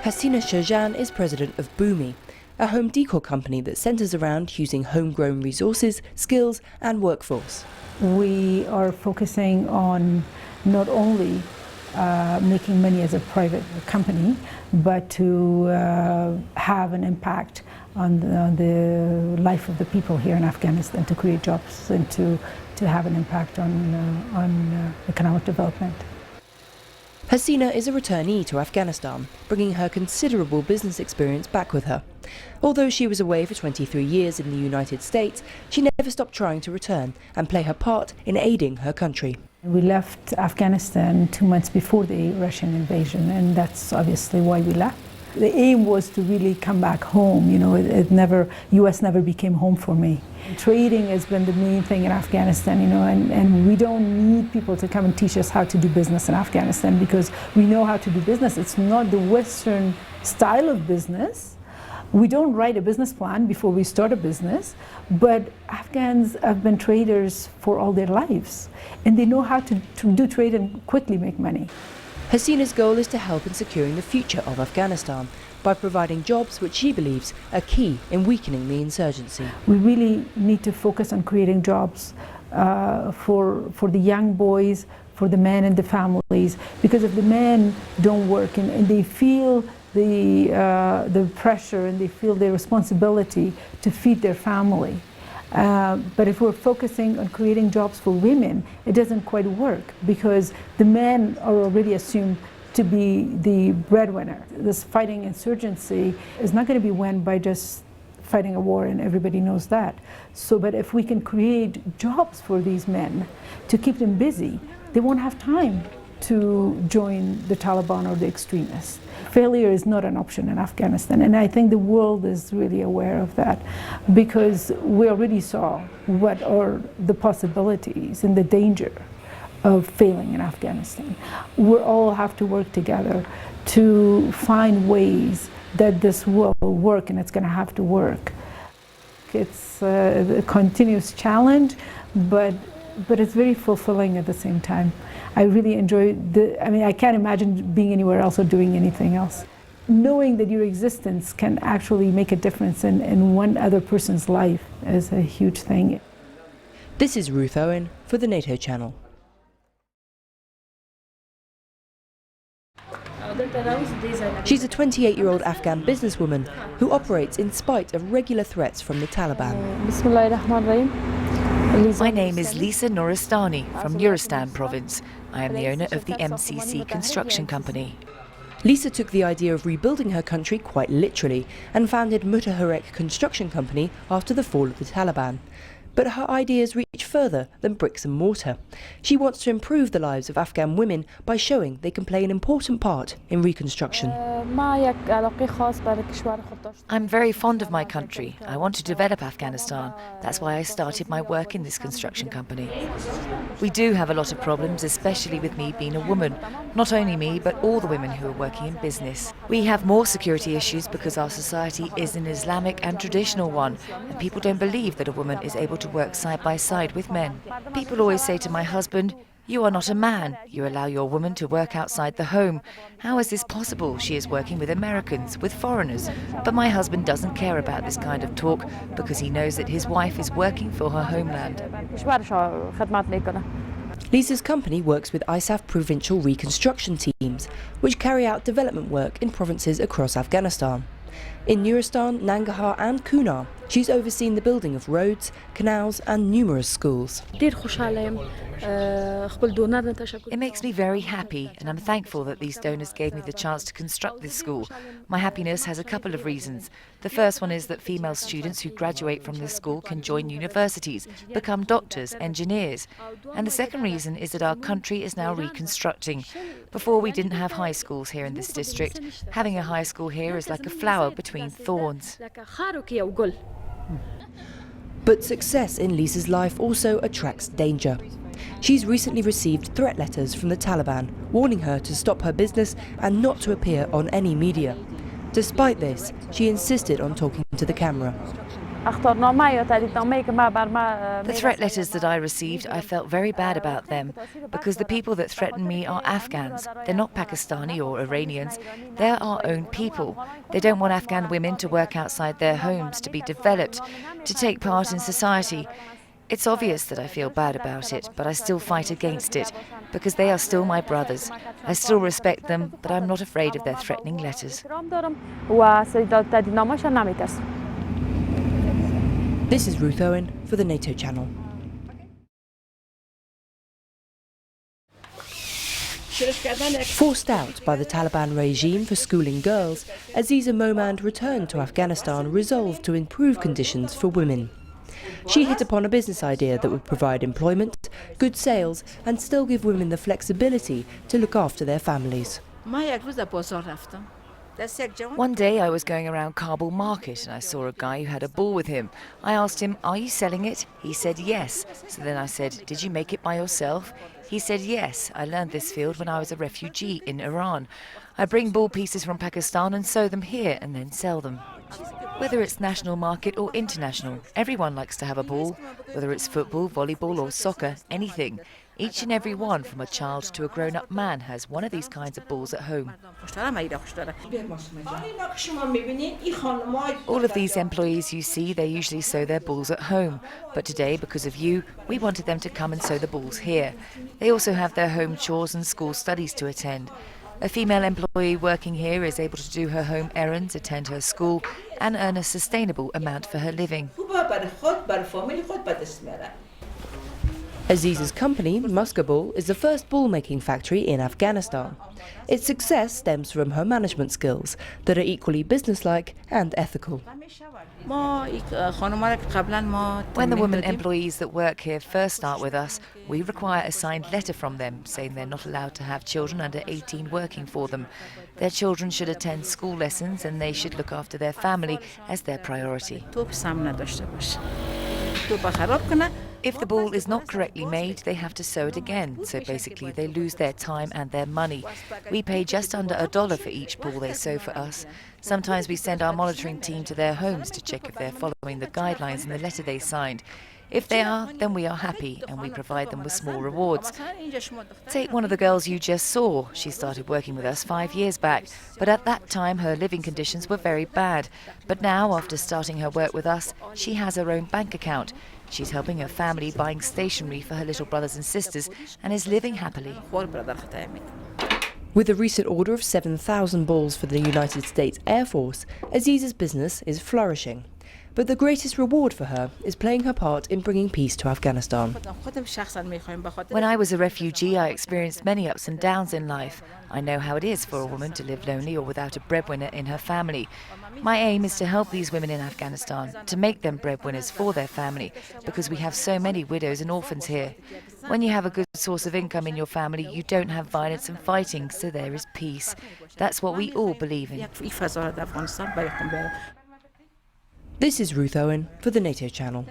Hassina Sherjan is president of Boomi, a home decor company that centres around using homegrown resources, skills and workforce. We are focusing on not only making money as a private company, but to have an impact on the life of the people here in Afghanistan, to create jobs and to have an impact on economic development. Hassina is a returnee to Afghanistan, bringing her considerable business experience back with her. Although she was away for 23 years in the United States, she never stopped trying to return and play her part in aiding her country. We left Afghanistan 2 months before the Russian invasion, and that's obviously why we left. The aim was to really come back home. You know, US never became home for me. Trading has been the main thing in Afghanistan, you know, and we don't need people to come and teach us how to do business in Afghanistan, because we know how to do business. It's not the Western style of business. We don't write a business plan before we start a business, but Afghans have been traders for all their lives, and they know how to do trade and quickly make money. Hassina's goal is to help in securing the future of Afghanistan by providing jobs which she believes are key in weakening the insurgency. We really need to focus on creating jobs for the young boys, for the men and the families, because if the men don't work and they feel the pressure and they feel their responsibility to feed their family. But if we're focusing on creating jobs for women, it doesn't quite work, because the men are already assumed to be the breadwinner. This fighting insurgency is not going to be won by just fighting a war, and everybody knows that. So, but if we can create jobs for these men to keep them busy, they won't have time to join the Taliban or the extremists. Failure is not an option in Afghanistan, and I think the world is really aware of that, because we already saw what are the possibilities and the danger of failing in Afghanistan. We all have to work together to find ways that this will work, and it's going to have to work. It's a continuous challenge, but it's very fulfilling at the same time. I really enjoy I can't imagine being anywhere else or doing anything else. Knowing that your existence can actually make a difference in one other person's life is a huge thing. This is Ruth Owen for the NATO channel. She's a 28-year-old Afghan businesswoman who operates in spite of regular threats from the Taliban. My name is Nooristani from Nooristani province. I am the owner of the MCC construction company. Lisa took the idea of rebuilding her country quite literally and founded Mutaharek Construction Company after the fall of the Taliban. But her ideas reach further than bricks and mortar. She wants to improve the lives of Afghan women by showing they can play an important part in reconstruction. I'm very fond of my country. I want to develop Afghanistan. That's why I started my work in this construction company. We do have a lot of problems, especially with me being a woman. Not only me, but all the women who are working in business. We have more security issues because our society is an Islamic and traditional one, and people don't believe that a woman is able to work side by side with men. People always say to my husband, "You are not a man. You allow your woman to work outside the home. How is this possible? She is working with Americans, with foreigners." But my husband doesn't care about this kind of talk because he knows that his wife is working for her homeland. Lisa's company works with ISAF provincial reconstruction teams, which carry out development work in provinces across Afghanistan. In Nooristan, Nangarhar and Kunar, she's overseen the building of roads, canals and numerous schools. It makes me very happy, and I'm thankful that these donors gave me the chance to construct this school. My happiness has a couple of reasons. The first one is that female students who graduate from this school can join universities, become doctors, engineers. And the second reason is that our country is now reconstructing. Before, we didn't have high schools here in this district. Having a high school here is like a flower between thorns. But success in Lisa's life also attracts danger. She's recently received threat letters from the Taliban, warning her to stop her business and not to appear on any media. Despite this, she insisted on talking to the camera. The threat letters that I received, I felt very bad about them because the people that threaten me are Afghans. They're not Pakistani or Iranians. They're our own people. They don't want Afghan women to work outside their homes, to be developed, to take part in society. It's obvious that I feel bad about it, but I still fight against it because they are still my brothers. I still respect them, but I'm not afraid of their threatening letters. This is Ruth Owen for the NATO channel. Forced out by the Taliban regime for schooling girls, Aziza Mohmmand returned to Afghanistan resolved to improve conditions for women. She hit upon a business idea that would provide employment, good sales, and still give women the flexibility to look after their families. One day I was going around Kabul market and I saw a guy who had a ball with him. I asked him, "Are you selling it?" He said yes. So then I said, "Did you make it by yourself?" He said yes. I learned this field when I was a refugee in Iran. I bring ball pieces from Pakistan and sew them here and then sell them. Whether it's national market or international, everyone likes to have a ball. Whether it's football, volleyball or soccer, anything. Each and every one, from a child to a grown-up man, has one of these kinds of balls at home. All of these employees you see, they usually sew their balls at home. But today, because of you, we wanted them to come and sew the balls here. They also have their home chores and school studies to attend. A female employee working here is able to do her home errands, attend her school, and earn a sustainable amount for her living. Aziza's company, Muscaball, is the first ball-making factory in Afghanistan. Its success stems from her management skills that are equally businesslike and ethical. When the women employees that work here first start with us, we require a signed letter from them saying they're not allowed to have children under 18 working for them. Their children should attend school lessons and they should look after their family as their priority. If the ball is not correctly made, they have to sew it again, so basically they lose their time and their money. We pay just under $1 for each ball they sew for us. Sometimes we send our monitoring team to their homes to check if they're following the guidelines in the letter they signed. If they are, then we are happy and we provide them with small rewards. Take one of the girls you just saw. She started working with us 5 years back, but at that time her living conditions were very bad. But now, after starting her work with us, she has her own bank account. She's helping her family buying stationery for her little brothers and sisters and is living happily. With a recent order of 7,000 balls for the United States Air Force, Aziza's business is flourishing. But the greatest reward for her is playing her part in bringing peace to Afghanistan. When I was a refugee, I experienced many ups and downs in life. I know how it is for a woman to live lonely or without a breadwinner in her family. My aim is to help these women in Afghanistan, to make them breadwinners for their family, because we have so many widows and orphans here. When you have a good source of income in your family, you don't have violence and fighting, so there is peace. That's what we all believe in. This is Ruth Owen for the NATO channel.